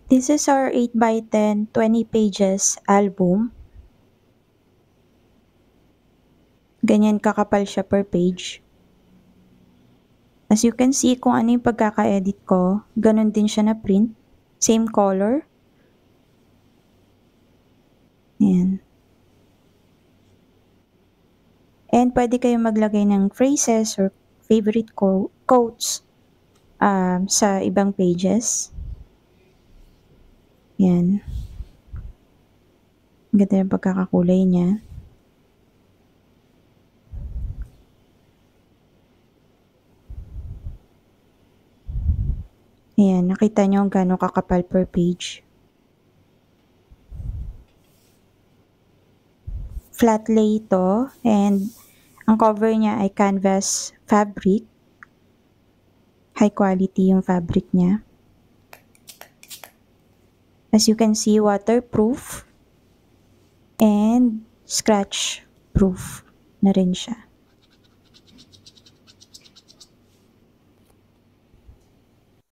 This is our 8x10, 20 pages album. Ganyan kakapal siya per page. As you can see, kung ano yung pagkaka-edit ko, ganun din siya na print. Same color. Ayan. And pwede kayong maglagay ng phrases or favorite quotes sa ibang pages. Yan. Ganda yung pagkakakulay niya. Ayan, nakita nyo gano'ng kakapal per page. Flat lay ito, and ang cover niya ay canvas fabric. High quality yung fabric niya. As you can see, waterproof and scratch proof na rin siya.